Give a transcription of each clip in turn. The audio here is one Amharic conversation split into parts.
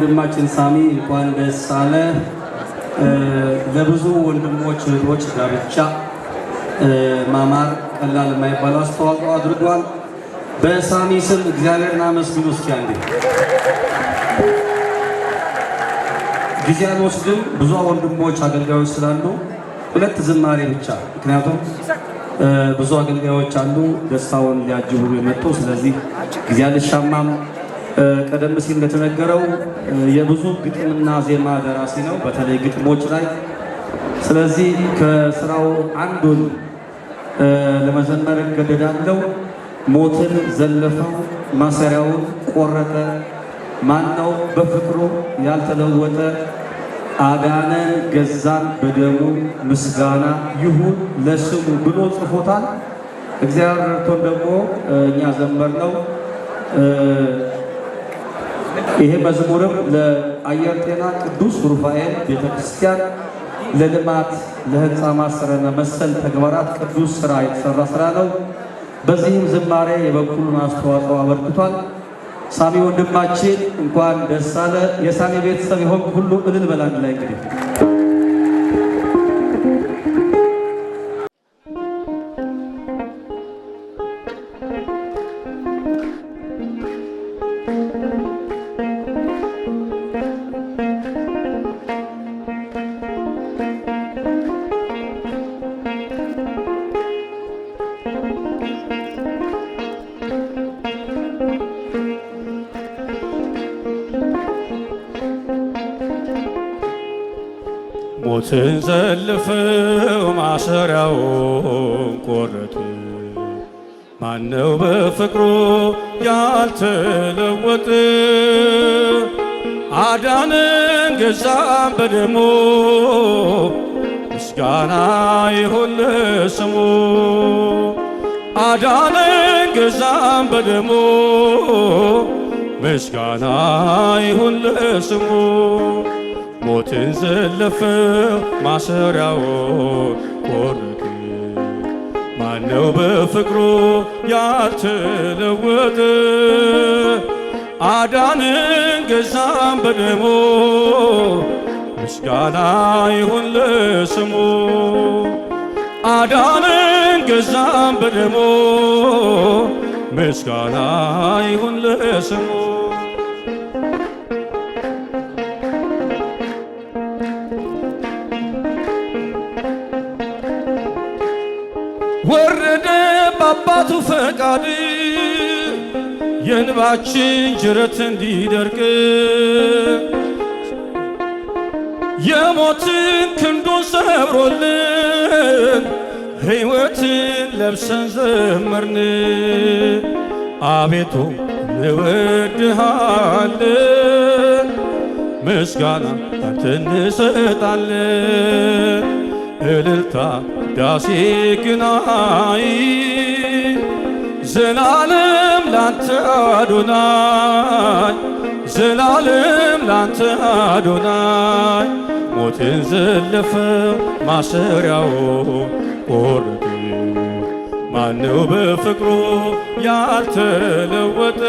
ወንድማችን ሳሚ እንኳን ደስ አለ። ለብዙ ወንድሞች እህቶች ጋብቻ ማማር ቀላል የማይባል አስተዋጽኦ አድርጓል። በሳሚ ስም እግዚአብሔርን አመስግኑ እስኪ አንዴ። ጊዜ አልወስድም፣ ብዙ ወንድሞች አገልጋዮች ስላሉ ሁለት ዝማሬ ብቻ፣ ምክንያቱም ብዙ አገልጋዮች አሉ ደስታውን ሊያጅቡ የመጡ። ስለዚህ ጊዜ አልሻማም። ቀደም ሲል እንደተነገረው የብዙ ግጥምና ዜማ ደራሲ ነው፣ በተለይ ግጥሞች ላይ። ስለዚህ ከስራው አንዱን ለመዘመር እገደዳለሁ። ሞትን ዘለፈው ማሰሪያውን ቆረጠ፣ ማነው በፍቅሩ ያልተለወጠ፣ አዳነን ገዛን በደሙ ምስጋና ይሁን ለስሙ ብሎ ጽፎታል። እግዚአብሔር ረድቶን ደግሞ እኛ ዘመርነው። ይሄ መዝሙርም ለአየር ጤና ቅዱስ ሩፋኤል ቤተክርስቲያን ለልማት ለህንፃ ማሰረና መሰል ተግባራት ቅዱስ ስራ የተሰራ ስራ ነው። በዚህም ዝማሬ የበኩሉን አስተዋጽኦ አበርክቷል። ሳሚ ወንድማችን እንኳን ደስ አለ። የሳሚ ቤተሰብ የሆን ሁሉ እልል በላን ላይ እንግዲህ ሞትን ዘለፈው ማሰሪያውን ቆረጠ፣ ማነው በፍቅሩ ያልተለወጠ፣ አዳነን ገዛን በደሙ ምስጋና ይሁን ለስሙ፣ አዳነን ገዛን በደሙ ምስጋና ይሁን ለስሙ። ሞትን ዘለፈው ማሰሪያውን ቆረጠ፣ ማነው በፍቅሩ ያልተለወጠ፣ አዳነን ገዛን በደሙ ምስጋና ይሁን ለስሙ፣ አዳነን ገዛን በደሙ ምስጋና ይሁን ለስሙ። ወረደ በአባቱ ፈቃድ የእንባችን ጅረት እንዲደርቅ፣ የሞትን ክንዱን ሰብሮልን ሕይወትን ለብሰን ዘመርን። አቤቱ እንወድሃለን፣ ምስጋና አንተ እንሰጣለን። እልልታ ዳሴ ግናይ ዘላለም ላንተ አዶናይ፣ ዘላለም ላንተ አዶናይ። ሞትን ዘለፈው ማሰሪያውን ቆረጠ፣ ማነው በፍቅሩ ያልተለወጠ፣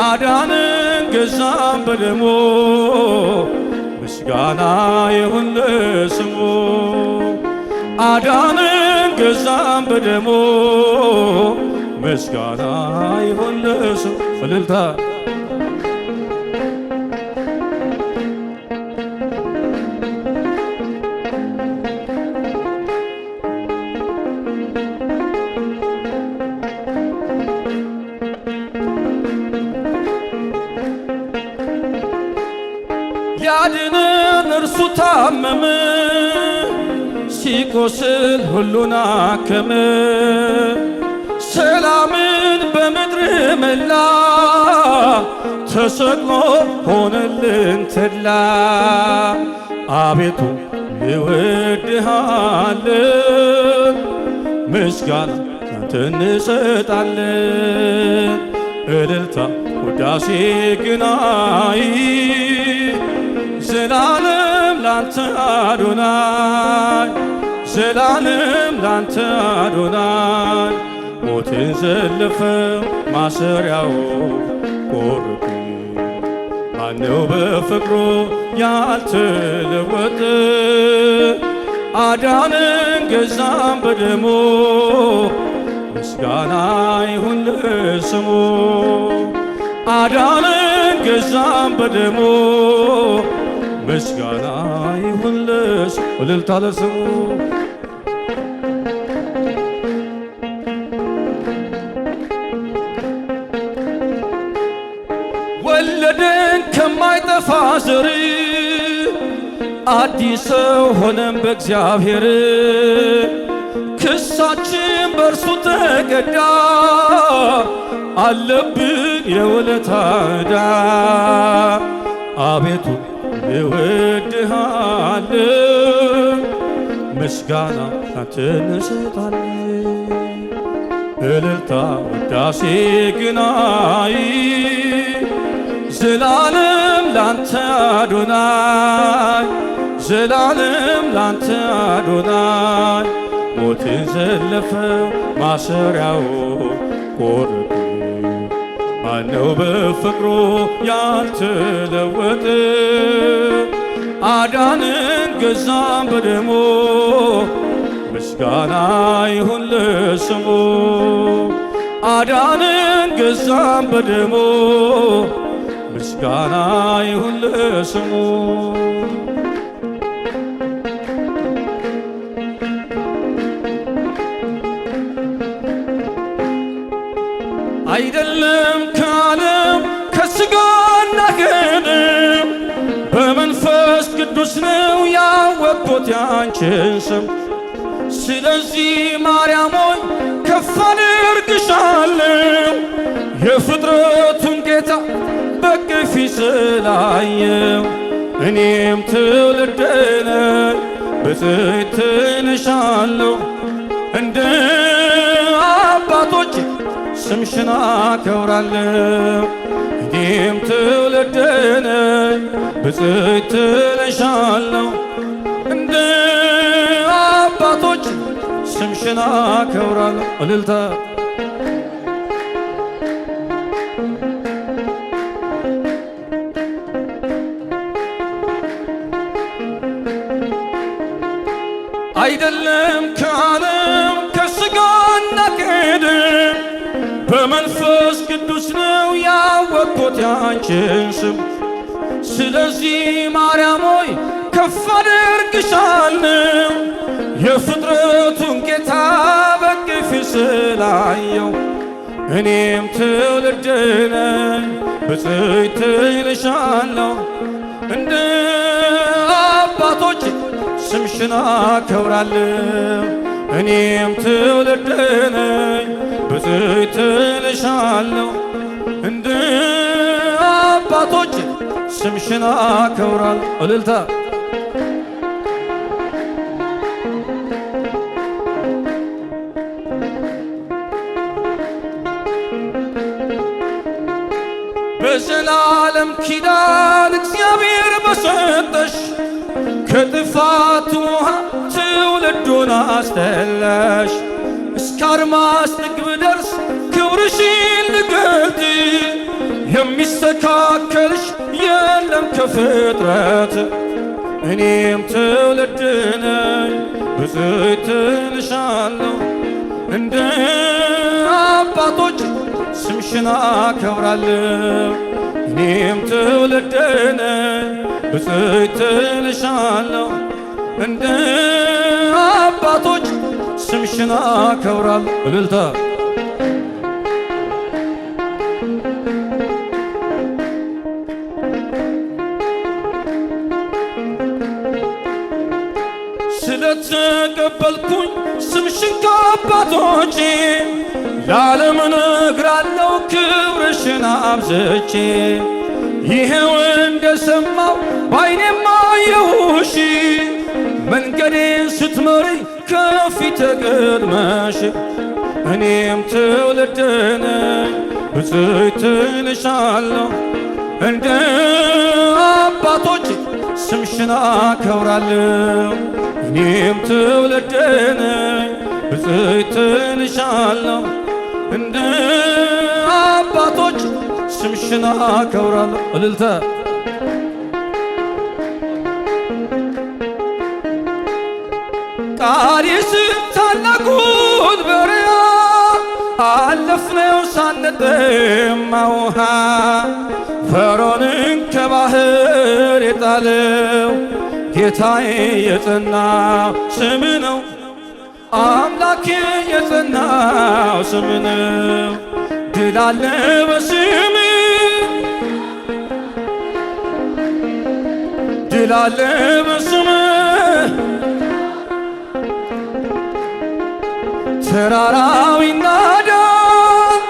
አዳነን ገዛን በደሙ ምስጋና ይሁን ለስሙ፣ አዳነን ገዛን በደሙ ምስጋና ይሁን ለስሙ። እልልታ ያድነን እርሱ ታመመ፣ ሲቆስል ሁሉን አከመ፣ ሰላምን በምድር መላ፣ ተሰቅሎ ሆነልን ተድላ። አቤቱ እንወድሃለን፣ ምስጋና ላንተ እንሰጣለን። እልልታ ውዳሴ ግናይ ዘላለም ላንተ አዶናይ፣ ዘላለም ላንተ አዶናይ። ሞትን ዘለፈው ማሰሪያውን ቆረጠ፣ ማነው በፍቅሩ ያልተለወጠ? አዳንን ገዛን በደሙ ምስጋና ይሁን ለስሙ። አዳንን ገዛን በደሙ ምስጋና ይሁን ለስሙ። እልልታ ለስሙ። ወለደን ከማይጠፋ ዘር አዲስ ሰው ሆነን በእግዚአብሔር ክሳችን በእርሱ ተቀዳ አለብን የውለታ ዕዳ። አቤቱ እንወድሃለን ምስጋና ላንተ እንሰጣለን። እልልታ ውዳሴ ግናይ ዘላለም ላንተ አዶናይ ዘላለም ላንተ አዶናይ። ሞትን ዘለፈው ማሰሪያው ቆረጡ ማነው በፍቅሩ ያልተለወጠ? አዳንን ገዛን በደሙ ምስጋና ይሁን ለስሙ። አዳንን ገዛን በደሙ ምስጋና ይሁን ለስሙ። አይደለም ከዓለም ከሥጋና ከደም በመንፈስ ቅዱስ ነው ያወቅሁት ያንቺን ስም። ስለዚህ ማርያም ሆይ ከፍ አደርግሻለሁ የፍጥረቱን ጌታ በቅፊ ስላየው። እኔም ትውልድ ነኝ ብፅዕት እልሻለሁ እንደ አባቶች ስምሽን አከብራለሁ። እኔም ትውልድ ነኝ ብፅዕት እልሻለሁ እንደ አባቶች ስምሽን አከብራለሁ። እልልታ አይደለም ከዓለም ከሥጋና ከደም በመንፈስ ቅዱስ ነው ያወቅሁት ያንቺን ስም። ስለዚህ ማርያም ሆይ ከፍ አደርግሻለሁ የፍጥረቱን ጌታ በቅፊ ስላየው። እኔም ትውልድ ነኝ ብፅዕት እልሻለሁ እንደ አባቶች ስምሽን አከብራለሁ። እኔም ትውልድ ነኝ ብፅዕት እልሻለሁ እንደ አባቶች ስምሽን አከብራለሁ። እልልታ በዘላለም ኪዳን እግዚአብሔር በሰጠሽ ከጥፋት ውሃ ትውልዱን አስተላሽ። እስከ አድማስ ጥግ ብደርስ ክብርሽን ልገልጥ የሚስተካከልሽ የለም ከፍጥረት። እኔም ትውልድ ነኝ ብፅዕት እልሻለሁ እንደ አባቶች ስምሽን አከብራለሁ። እኔም ትውልድ ነኝ ብፅዕት እልሻለሁ እንደ አባቶች ስምሽን አከብራለሁ። እልልታ ስለተቀበልኩኝ ስምሽን ከአባቶቼ ለዓለም እነግራለሁ ክብርሽን አብዝቼ። ይሄው እንደሰማው ባይኔም አየሁሽ መንገዴን ስትመሪ ከፊቴ ቀድመሽ። እኔም ትውልድ ነኝ ብፅዕት እልሻለሁ እንደ አባቶች ስምሽን አከብራለሁ። እኔም ትውልድ ነኝ ብፅዕት እልሻለሁ እንደ አባቶች ስምሽን አከብራለሁ። እልልታ ቃዴስን ታላቁን በረሃ አለፍነው ሳንጠማ ውሃ ፈርዖንን ከባህር የጣለው ጌታዬ የጸናው ስም ነው አምላኬ የጸናው ስም ነው ድል አለ በስም ድል አለ በስም ተራራው ይናዳል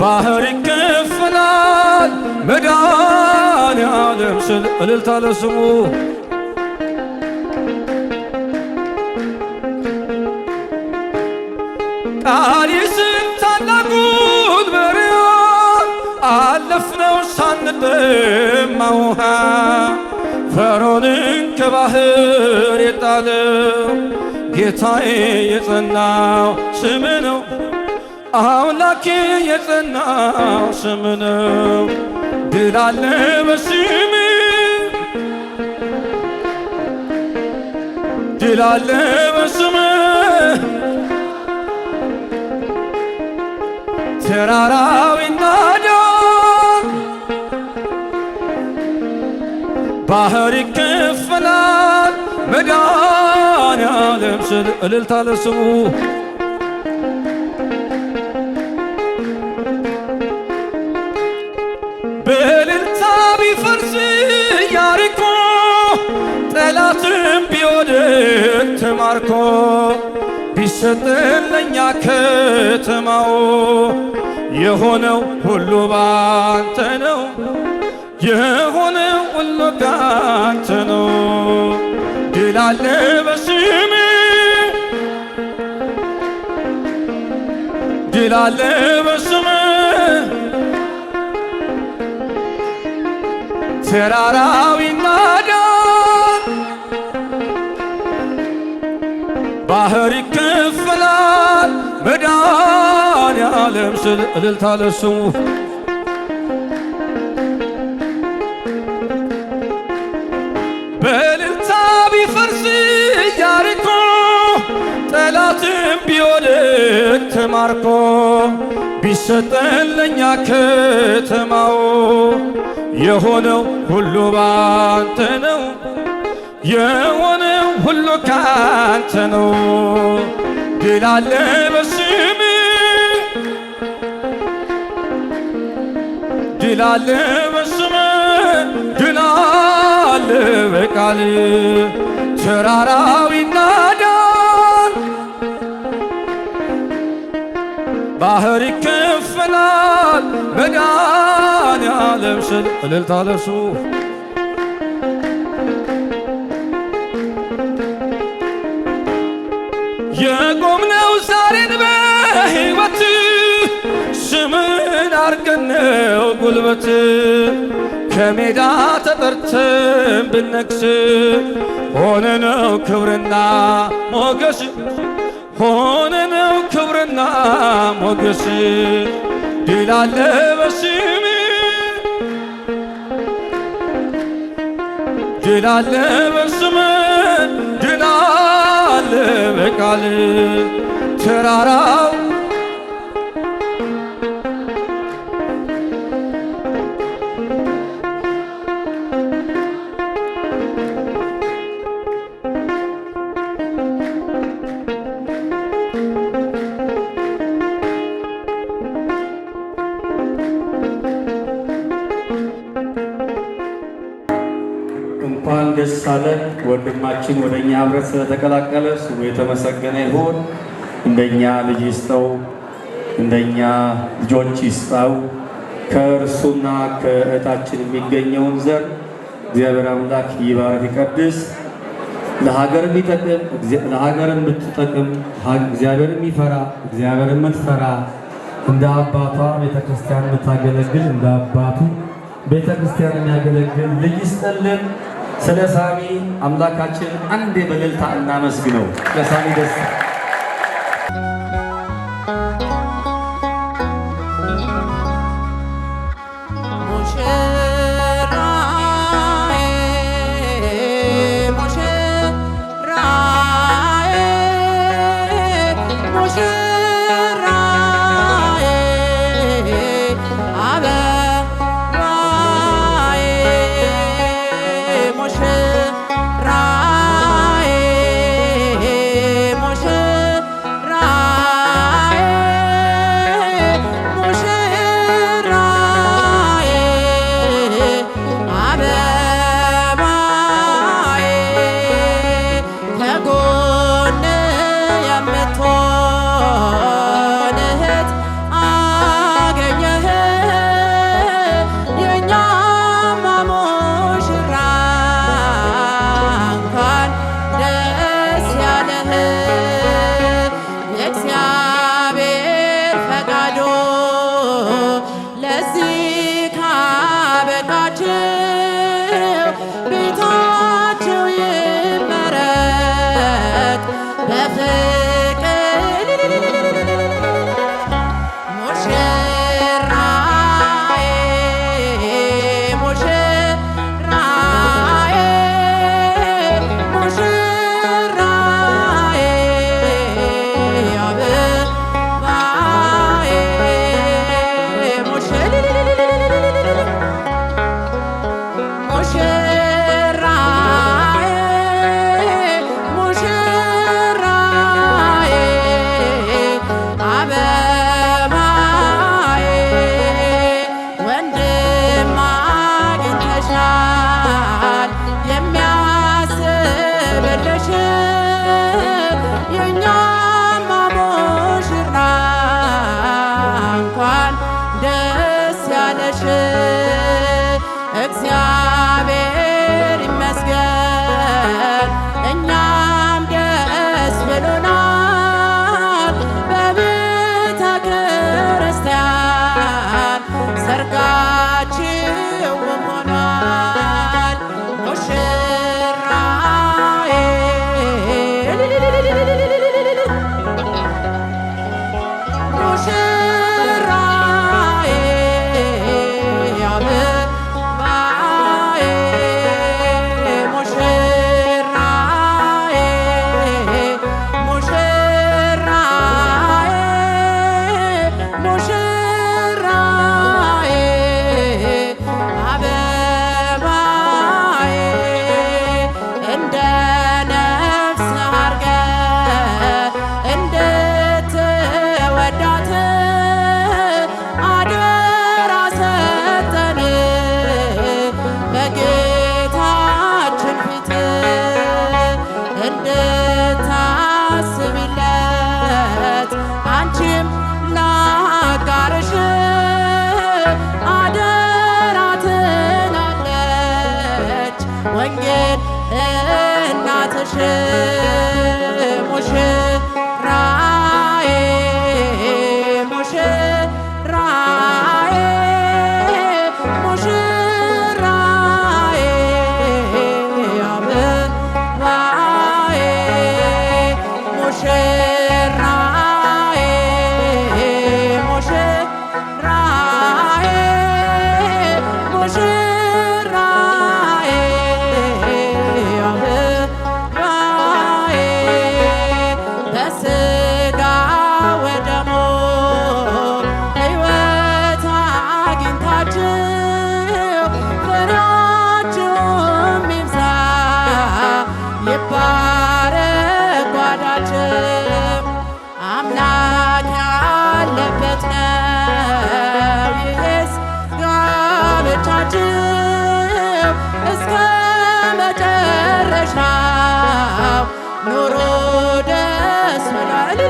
ባህር ይከፈላል መድኃኔዓለም ስል እልልታ ለስሙ ቃዴስን ታላቁን በረሃ አለፍነው ሳንጠማ ውሃ ፈርዖንን ከባህር የጣለው ጌታዬ የጸናው ስም ነው አምላኬ የጸናው ስም ነው ድል አለ በስም ድል አለ በስም ተራራው ይናዳል ባህር ይከፈላል መድኃኔዓለም ስል እልልታ ለስሙ በእልልታ ቢፈርስ ኢያሪኮ ጠላትም ቢወድቅ ተማርኮ ቢሰጠን ለእኛ ከተማው የሆነው ሁሉ ባንተ ነው የሆነው ሁሉ ካንተ ነው ድል አለ በስም ድል አለ በስም ተራራው ይናዳል ባህር ይከፈላል መድኃኔዓለም ስል እልልታ ለስሙ በእልልታ ቢፈርስ ኢያሪኮ ጠላትም ቢወድቅ ተማርኮ ቢሰጠን ለእኛ ከተማው የሆነው ሁሉ ባንተ ነው የሆነው ሁሉ ካንተ ነው ድል አለ በስም ድል አለ በስም ድል አለ በቃል ተራራው ይናዳል ባህር ይከፈላል መድኃኔዓለም ስል እልልታ ለስሙ የቆምነው ዛሬን በሕይወት ስምን አርገነው ጉልበት ከሜዳ ተጠርተን ብነግስ ሆነነው ክብርና ሞገስ ሆነነው ክብርና ሞገስ ድል አለ በስም ድል አለ በስም ድል አለ በቃል ተራራው እንኳን ደስ አለን ወንድማችን ወደኛ ህብረት ስለተቀላቀለ ስሙ የተመሰገነ ይሁን። እንደኛ ልጅ ይስጠው፣ እንደኛ ልጆች ይስጣው። ከእርሱና ከእህታችን የሚገኘውን ዘር እግዚአብሔር አምላክ ይባርክ ይቀድስ። ለሀገር የሚጠቅም ለሀገር የምትጠቅም እግዚአብሔር የሚፈራ እግዚአብሔር የምትፈራ እንደ አባቷ ቤተክርስቲያን የምታገለግል እንደ አባቱ ቤተክርስቲያን የሚያገለግል ልጅ ይስጥልን። ስለ ሳሚ አምላካችን አንዴ በእልልታ እናመስግነው። ለሳሚ ደስ ሙሽራዬ የኛማ ሙሽራ እንኳን ደስ ያለሽ እግዚአብሔር ይመስገን እኛም ደስ ብሎናል በቤተ ክርስቲያን ሰርጋችሁ ሆኗል ሙሽራዬ ሙሽራዬ አበባዬ ሙሽራዬ ሙሽራዬ ሙሽራዬ አበባዬ እንደ ነፍስ አድርገህ እንድትወዳት አደራ ሰጠን በጌታችን ፊት እንድታስቢለት አንቺም ላጋርሽ አደራ ትላለች ወንጌል እናትሽ ሙሽራዬ ሙሽራዬ ሙሽራዬ አበባዬ ሙሽራዬ ሙሽራዬ ሙሽራዬ አበባዬ በሥጋ ወደሙ ሕይወት አግኝታችሁ ፍሬያችሁም ይብዛ ይባረክ ጓዳችሁ አምላክ ያለበት ነው ይህስ ጋብቻችሁ እስከ መጨረሻው ኑሮ ደስ ብሏል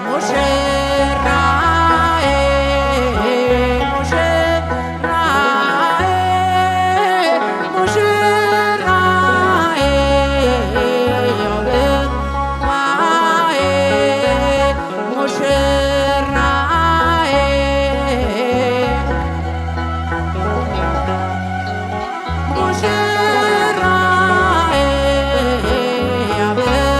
ሙሽራዬ ሙሽራዬ ሙሽራዬ አበባዬ ሙሽራዬ ሙሽራዬ አበባዬ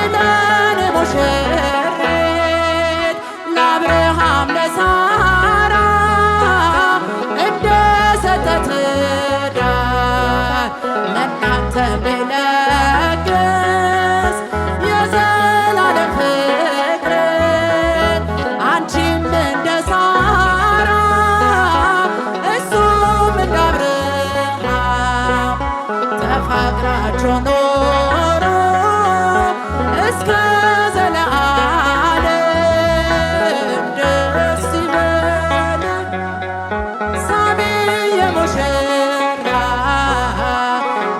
ይለን ሙሽሪት ለአብርሃም ለሳራ እንደሰጠ ትዳር ለእናንተ ቢለግስ የዘላለም ፍቅርን አንቺም እንደ ሳራ እሱም እንደ አብርሃም ተፋቅራችሁ ኖሩ እስከ ዘለዓለም ደስ ይበለን ሳሚ የሙሽራ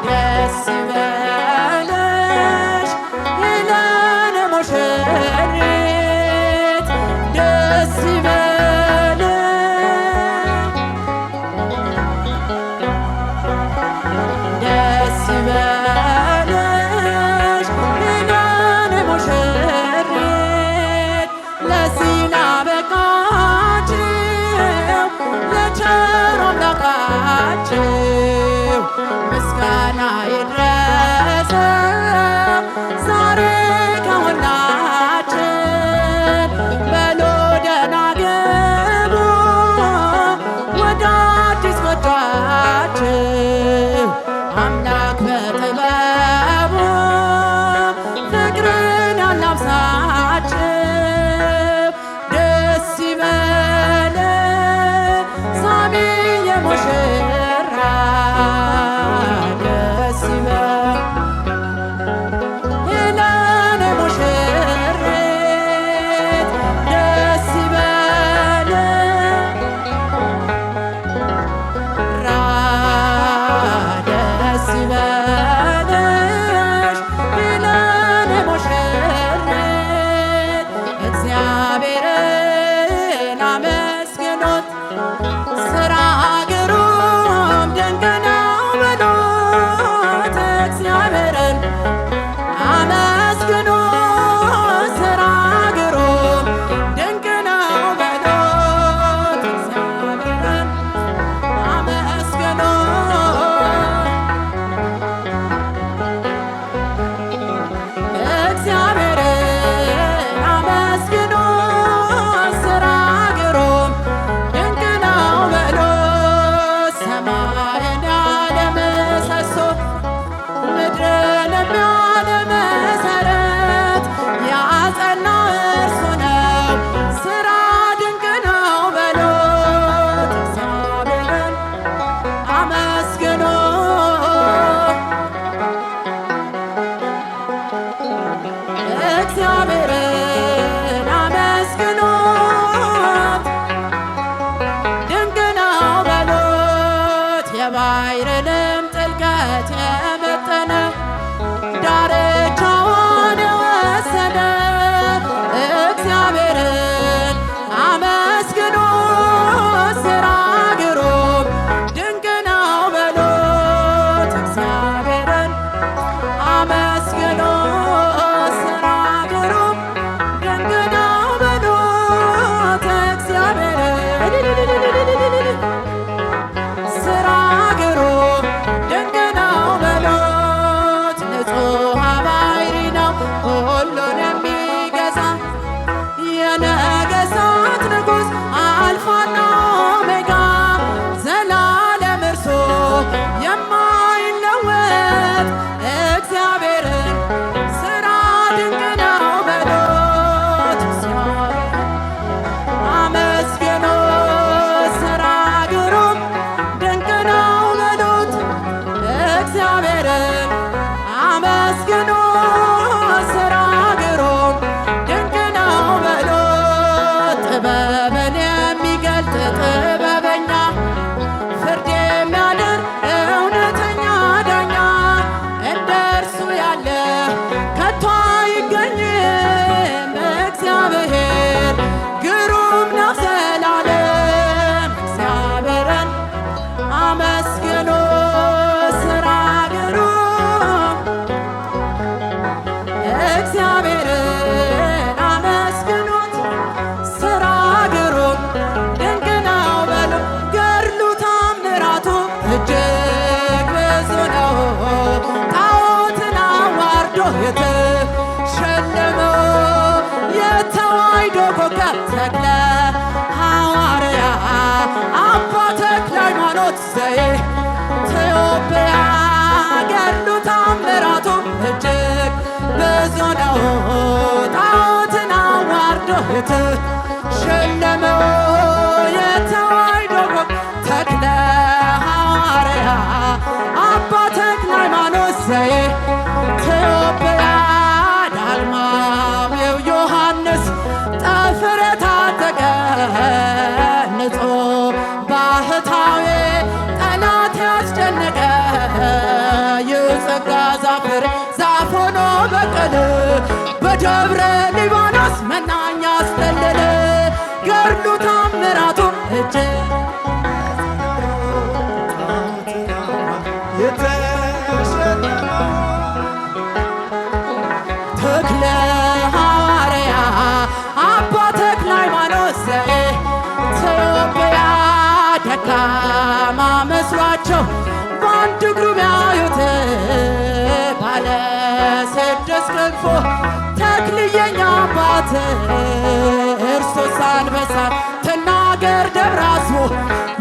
ደስ ይበለሽ ይለን ሙሽሪት ደስ ይበለን ደስ ይበለሽ ይለን ሙሽሪት ለዚህ ላበቃችሁ ለቸር አምላካችሁ ምስጋና ይድረሰው ዛሬ ከሁላችን በሉ ደህና ግቡ ወደ አዲስ ጎጇችሁ አምላክ በጥበቡ ፍቅርን ያላብሳችሁ ደስ ይበለን ሳሚ የሙሽራ ደስ ይበል ይለን ሙሽሪት ደስ ይበለን ራ ደስ ይበለሽ ይለን ሙሽሪት እግዚአብሔርን አመስግኑት ስራ ግሩም ድንቅ ነው በሉት እግዚአብሔርን አመስግኑት ስራ ግሩም ድንቅ ነው በሉት እግዚአብሔርን አመስግኑት እግዚአብሔርን አመስግኑት ስራ ግሩም ድንቅ ነው በሉት ሰማይን ያለ ምሰሶ ምድርን ያለ መሰረት ያጸና እርሱ ነው ስራ ድንቅ ነው በሉት እግዚአብሔርን አመስግኑት እግዚአብሔርን አመስግኑት ድንቅ ነው በሉት የባሕርንም ጥልቀት የመጠነ ዳርቻውን የወሰነ እግዚአብሔርን አመስግኑት ስራ ግሩም ድንቅ ነው በሉት እግዚአብሔርን አመስግኑት ስራ ግሩም ድንቅ ነው በሉት እግዚአብሔርን ስራ ግሩም ድንቅ ነው በሉት ንጹሕ ባሕሪ ነው ሁሉን የሚገዛ የነገሥታት ንጉሥ አልፋና ኦሜጋ ዘላለም እርሱ የማይለወጥ እግዚአብሔርን ስራ ድንቅ ነው በሉት እግዚአብሔርን አመስግኑት ስራ ግሩም ድንቅ ነው በሉት እግዚአብሔርን አመስግኑት ስራ ግሩም ኮከብ ተክለ ሐዋርያ አባ ተክለ ሃይማኖት ዘኢትዮጵያ ገድሉ ተአምራቱ እጅግ ብዙ ነው። ጣዖትን አዋርዶ የተሸለመው የተዋሕዶ ኮከብ ተክለ ሐዋርያ አባ ተክለ ሃይማኖት ዘኢትዮጵያ ዳግማዊው ዮሐንስ ጠፍር የታጠቀ ንጹሕ ባህታዊ ጠላት ያስጨነቀ የጸጋ ዛፍ ሆኖ በቀለ በደብረ ሊባኖስ መናኛ አስጠለለ ገድሉ ተአምራቱ እጅግ ተክለ ሐዋርያ አባ ተክለ ሃይማኖት ዘኢትዮጵያ ደካማ መስሏቸው በአንድ እግሩ ቢያዩት ባለ ስድስት ክንፎ ተክልየኛ አባት እርሱስ አንበሳ ትናገር ደብረ አስቦ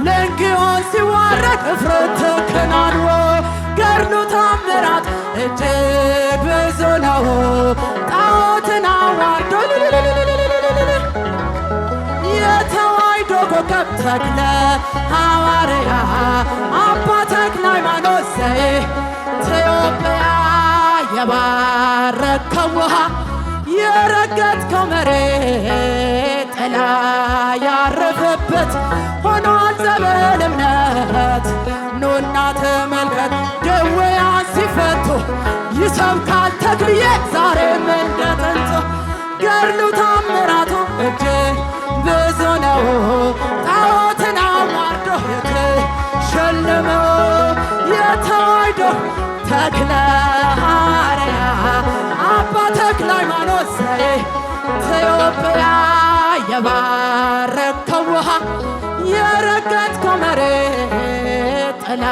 ለንጊዮን ሲዋረድ እፍረት ተከናንቦ ገድሉ ተአምራት እጅግ ብዙ ነው። ጣዖትን አዋርዶ የተዋሕዶ ኮከብ ተክለ ሐዋርያ አባ ተክለ ሃይማኖት ዘኢትዮጵያ የባረከው ውሃ የረገጥከው መሬት ጥላ ያረፈበት ሆኗል ጸበል እምነት ኑና ተመልከት ደዌያን ሲፈቱ ይሰብካል ተክልዬ ዛሬም እንደ ጥንቱ ገድሉ ተአምራቱ እጅግ ብዙ ነው። ጣዖትን አዋርዶ የተሸለመው የተዋሕዶ ተክለ ሐዋርያ አባ ተክለ ሃይማኖት ዘኢትዮጵያ የባረከው ውሃ የረገጥከው መሬት ጥላ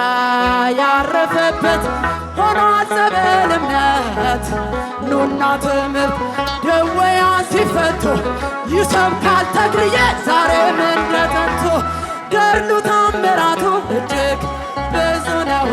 ያረፈበት ሆኗል ጸበል እምነት ኑና ትምህርት ደዌያን ሲፈቱ ይሰብካል ተክልዬ ዛሬም እንደ ጥንቱ ገድሉ ተአምራቱ እጅግ ብዙ ነው።